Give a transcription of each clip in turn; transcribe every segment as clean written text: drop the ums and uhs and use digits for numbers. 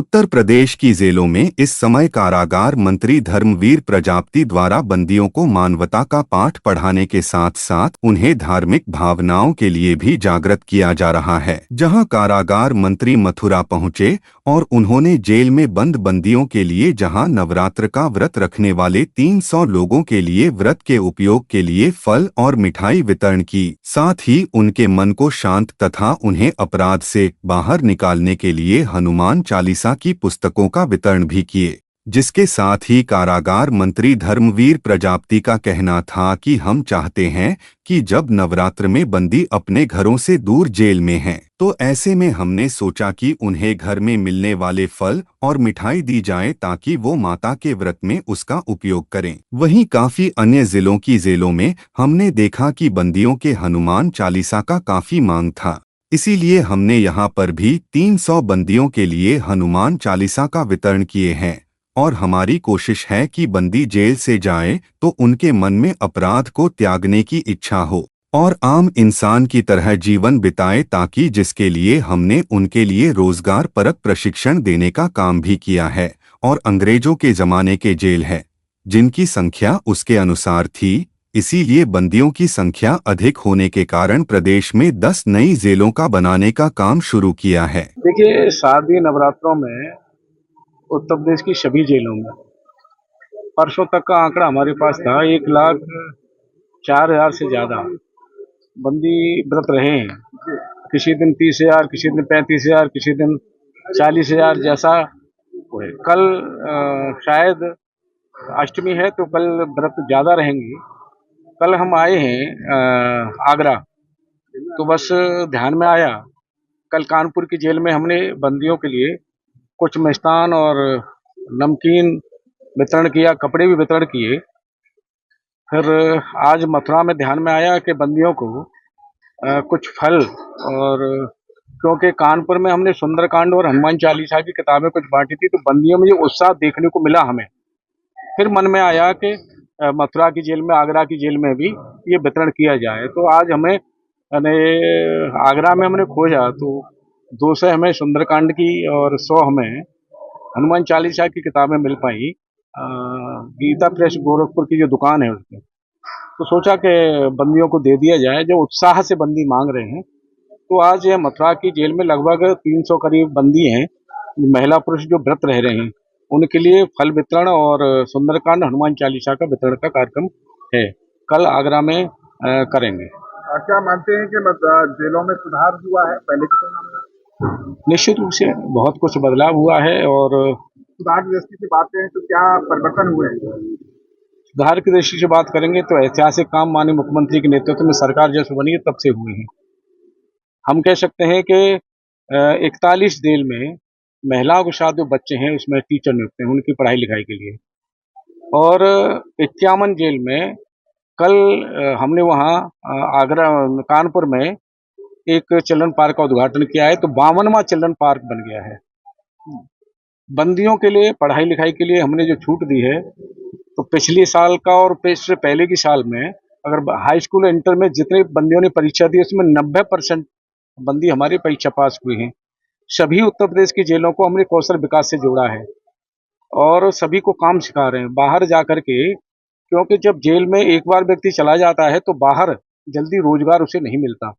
उत्तर प्रदेश की जेलों में इस समय कारागार मंत्री धर्मवीर प्रजापति द्वारा बंदियों को मानवता का पाठ पढ़ाने के साथ साथ उन्हें धार्मिक भावनाओं के लिए भी जागृत किया जा रहा है। जहां कारागार मंत्री मथुरा पहुंचे और उन्होंने जेल में बंद बंदियों के लिए जहां नवरात्र का व्रत रखने वाले 300 लोगों के लिए व्रत के उपयोग के लिए फल और मिठाई वितरण की, साथ ही उनके मन को शांत तथा उन्हें अपराध से बाहर निकालने के लिए हनुमान चालीसा की पुस्तकों का वितरण भी किए। जिसके साथ ही कारागार मंत्री धर्मवीर प्रजापति का कहना था कि हम चाहते हैं कि जब नवरात्र में बंदी अपने घरों से दूर जेल में हैं, तो ऐसे में हमने सोचा कि उन्हें घर में मिलने वाले फल और मिठाई दी जाए ताकि वो माता के व्रत में उसका उपयोग करें। वहीं काफी अन्य जिलों की जेलों में हमने देखा कि बंदियों के हनुमान चालीसा का काफी मांग था, इसीलिए हमने यहाँ पर भी 300 बंदियों के लिए हनुमान चालीसा का वितरण किए हैं और हमारी कोशिश है कि बंदी जेल से जाए तो उनके मन में अपराध को त्यागने की इच्छा हो और आम इंसान की तरह जीवन बिताए, ताकि जिसके लिए हमने उनके लिए रोजगार परक प्रशिक्षण देने का काम भी किया है। और अंग्रेजों के जमाने के जेल है जिनकी संख्या उसके अनुसार थी, इसीलिए बंदियों की संख्या अधिक होने के कारण प्रदेश में 10 नई जेलों का बनाने का काम शुरू किया है। देखिए, शारदीय नवरात्रों में उत्तर प्रदेश की सभी जेलों में परसों तक का आंकड़ा हमारे पास था 1,04,000 से ज्यादा बंदी व्रत रहे हैं। किसी दिन 30,000, किसी दिन 35,000, किसी दिन 40,000 जैसा है। कल शायद अष्टमी है तो कल व्रत ज्यादा रहेंगे। कल हम आए हैं आगरा, तो बस ध्यान में आया, कल कानपुर की जेल में हमने बंदियों के लिए कुछ मिष्ठान और नमकीन वितरण किया, कपड़े भी वितरण किए। फिर आज मथुरा में ध्यान में आया कि बंदियों को कुछ फल, और क्योंकि कानपुर में हमने सुंदरकांड और हनुमान चालीसा की किताबें कुछ बांटी थी, तो बंदियों में ये उत्साह देखने को मिला हमें। फिर मन में आया कि मथुरा की जेल में, आगरा की जेल में भी ये वितरण किया जाए। तो आज हमें आगरा में हमने खोजा तो 200 हमें सुंदरकांड की और 100 हमें हनुमान चालीसा की किताबें मिल पाई। गीता प्रेस गोरखपुर की जो दुकान है उसमें, तो सोचा कि बंदियों को दे दिया जाए, जो उत्साह से बंदी मांग रहे हैं। तो आज यह मथुरा की जेल में लगभग 300 करीब बंदी हैं, महिला पुरुष जो व्रत रह रहे हैं, उनके लिए फल वितरण और सुंदरकांड हनुमान चालीसा का वितरण का कार्यक्रम है, कल आगरा में करेंगे। क्या मानते हैं कि जेलों में सुधार हुआ है पहले की तुलना में? निश्चित रूप से बहुत कुछ बदलाव हुआ है। और सुधार की दृष्टि से बात करें तो क्या परिवर्तन हुए हैं? सुधार की दृष्टि से बात करेंगे तो ऐतिहासिक काम माननीय मुख्यमंत्री के नेतृत्व में सरकार जब से बनी है तब से हुए हैं। हम कह सकते हैं कि 41 जेल में महिलाओं के साथ जो बच्चे हैं उसमें टीचर नियुक्त हैं उनकी पढ़ाई लिखाई के लिए, और 51 जेल में कल हमने वहाँ आगरा कानपुर में एक चिल्ड्रन पार्क का उद्घाटन किया है, तो 52वां चिल्ड्रन पार्क बन गया है। बंदियों के लिए पढ़ाई लिखाई के लिए हमने जो छूट दी है, तो पिछले साल का और इससे पहले की साल में अगर हाई स्कूल इंटर में जितने बंदियों ने परीक्षा दी उसमें 90% बंदी हमारी परीक्षा पास हुई हैं। सभी उत्तर प्रदेश की जेलों को हमने कौशल विकास से जोड़ा है और सभी को काम सिखा रहे हैं बाहर जा कर के, क्योंकि जब जेल में एक बार व्यक्ति चला जाता है तो बाहर जल्दी रोजगार उसे नहीं मिलता।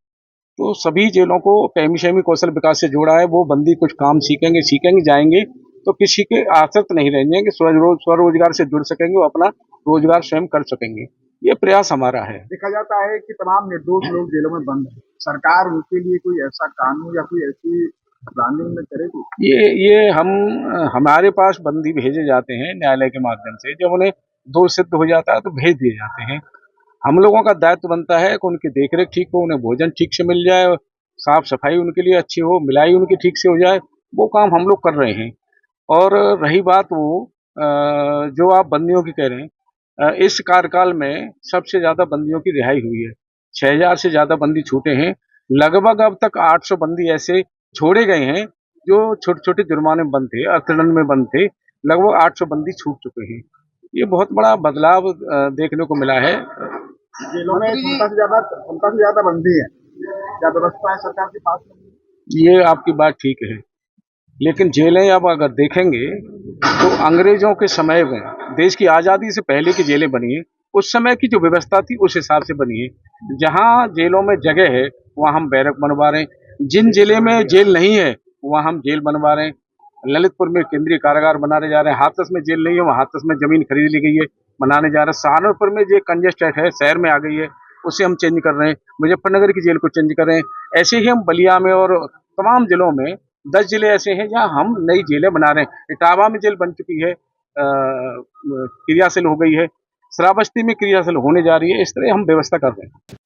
तो सभी जेलों को पेमी कौशल विकास से जोड़ा है। वो बंदी कुछ काम सीखेंगे जाएंगे तो किसी के आश्रित नहीं रहेंगे, कि स्वरोजगार से जुड़ सकेंगे, वो अपना रोजगार स्वयं कर सकेंगे। ये प्रयास हमारा है। देखा जाता है कि तमाम निर्दोष लोग जेलों में बंद हैं, सरकार उनके लिए कोई ऐसा कानून या कोई ऐसी प्लानिंग में करेगी? ये हमारे पास बंदी भेजे जाते हैं न्यायालय के माध्यम से, जब उन्हें दोष सिद्ध हो जाता है तो भेज दिए जाते हैं। हम लोगों का दायित्व बनता है कि उनकी देखरेख ठीक हो, उन्हें भोजन ठीक से मिल जाए, साफ सफाई उनके लिए अच्छी हो, मिलाई उनकी ठीक से हो जाए, वो काम हम लोग कर रहे हैं। और रही बात वो जो आप बंदियों की कह रहे हैं, इस कार्यकाल में सबसे ज़्यादा बंदियों की रिहाई हुई है। 6,000 से ज़्यादा बंदी छूटे हैं। लगभग अब तक 800 बंदी ऐसे छोड़े गए हैं जो छोटे छोटे जुर्माने में बंद थे, अर्थदंड में बंद थे। लगभग 800 बंदी छूट चुके हैं। ये बहुत बड़ा बदलाव देखने को मिला है। जेलों में क्षमता से ज्यादा बंदी है, क्या व्यवस्था है सरकार के पास? ये आपकी बात ठीक है। लेकिन जेलें अब अगर देखेंगे तो अंग्रेजों के समय में, देश की आज़ादी से पहले की जेलें बनी हैं, उस समय की जो व्यवस्था थी उस हिसाब से बनी है। जहाँ जेलों में जगह है वहाँ हम बैरक बनवा रहे हैं, जिन जिले में जेल नहीं है वहाँ हम जेल बनवा रहे हैं। ललितपुर में केंद्रीय कारागार बनाने जा रहे हैं, हाथरस में जेल नहीं है वहाँ हाथरस में जमीन खरीद ली गई है, बनाने जा रहे हैं। सहारनपुर में जो कंजेस्टेड है, शहर में आ गई है, उसे हम चेंज कर रहे हैं। मुजफ्फरनगर की जेल को चेंज कर रहे हैं। ऐसे ही हम बलिया में और तमाम जिलों में 10 जिले ऐसे हैं जहाँ हम नई जेलें बना रहे हैं। इटावा में जेल बन चुकी है, क्रियाशील हो गई है, श्रावस्ती में क्रियाशील होने जा रही है। इस तरह हम व्यवस्था कर रहे हैं।